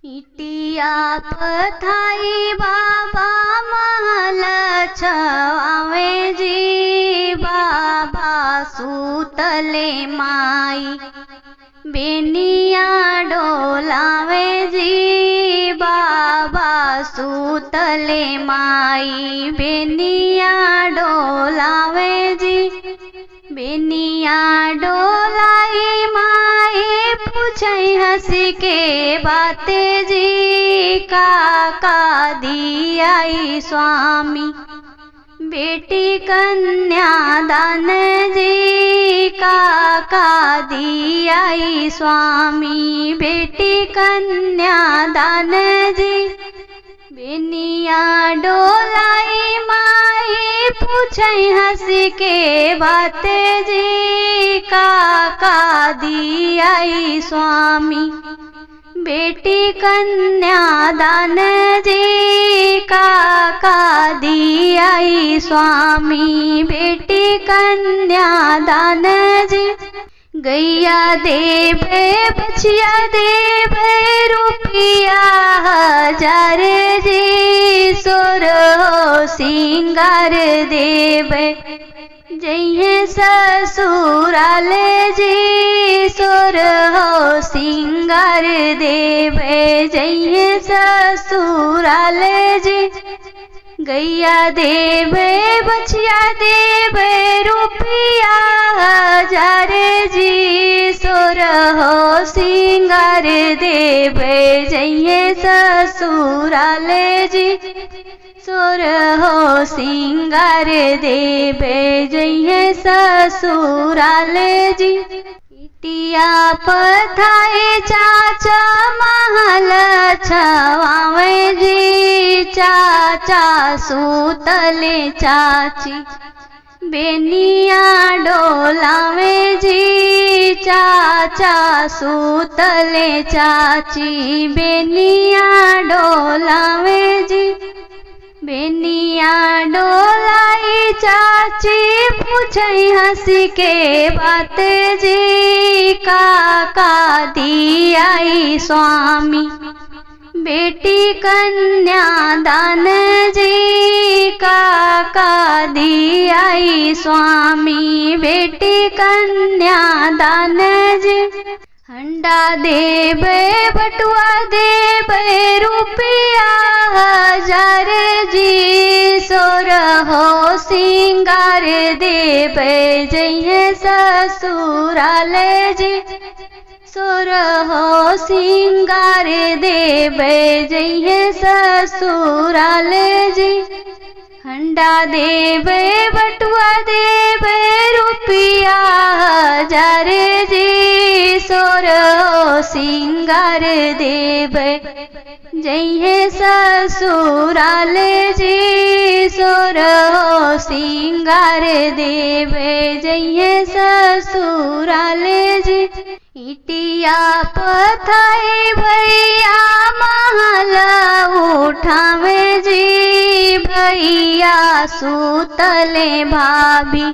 ईटिया पथाई बाबा महल छवावे जी, बाबा सूतले माई बेनिया डोलावे जी, बाबा सूतले माई बेनिया डोलावे जी। बेनिया डोलाई माई पूछे हंसी के बाते जी, काका दियाई स्वामी बेटी कन्या दान जी, काका दियाई स्वामी बेटी कन्या दान जी। बेनिया डोलाई माई पूछे हंसी के बाते जी, काका दियाई स्वामी बेटी कन्या दान जी, काका दियाई स्वामी बेटी कन्या दान जी। गैया देवे बछिया देवे रुपया हजार जी, सोरो सिंगार देवे जइहे ससुराल जी, सोरो सिंगार देवे जइहे ससुराल जी। गैया देवे बछिया देवे रुपया हजार जी, सोरहो सिंगार देवे जइहे ससुराल जी, सोरहो सिंगार देवे जइहे ससुराल जी। ईटिया पथाए चाचा महल छवावे जी, चाचा सूतले चाची बेनिया डोलावे जी, चाचा सूतले चाची बेनिया डोलावे जी। बेनिया डोलाई चाची पूछे हंसी के बात जी, काका दियाई स्वामी बेटी कन्या दान जी, काका दियाई स्वामी बेटी कन्या दान जी। हंडा देवे बटुआ देवे रुपया हजार जी, सोरहो सिंगार देवे जइहे ससुराल जी, सोरहो सिंगार देवे जइहे ससुराल जी। हंडा देवे बटुआ देवे रुपया हजार जी, सोरहो सिंगार देवे जइहे ससुराल जी, सोरहो सिंगार देवे जइहे ससुराल जी। ईटिया पथाए भैया महल उठावे जी, भैया सूतले भाभी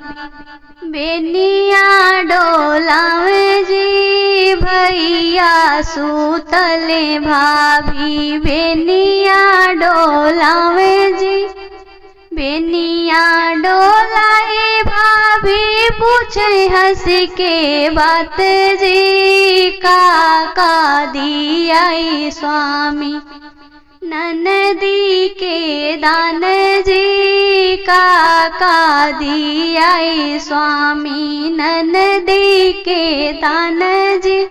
बेनिया डोलावे जी, भैया सूतले भाभी बेनिया डोलावे जी। बेनिया डोलाई भाभी पूछे हंसी के बात जी, काका दियाई स्वामी ननदी के दान जी, काका दियाई स्वामी ननदी के दान जी।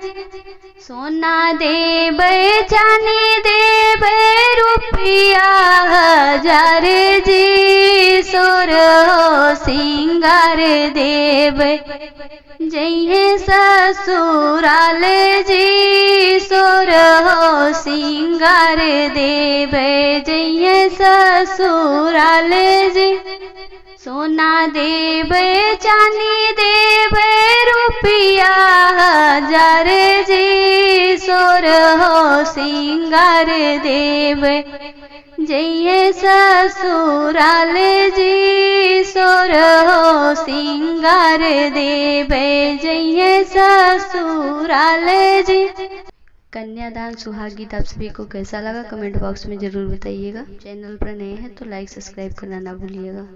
सोना देवे चांदी देवे रुपया हजार जी, सोरहो सिंगार देवे जइहे ससुराल जी, सोरहो सिंगार देवे जइहे ससुराल जी। सोना देवे चांदी देवे रुपया हजार जी, सोरहो सिंगार देवे जइहे ससुराल जी, सोरहो सिंगार देवे जइहे ससुराल जी। कन्यादान सुहाग गीत आप सभी को कैसा लगा कमेंट बॉक्स में ज़रूर बताइएगा। चैनल पर नए हैं तो लाइक सब्सक्राइब करना ना भूलिएगा।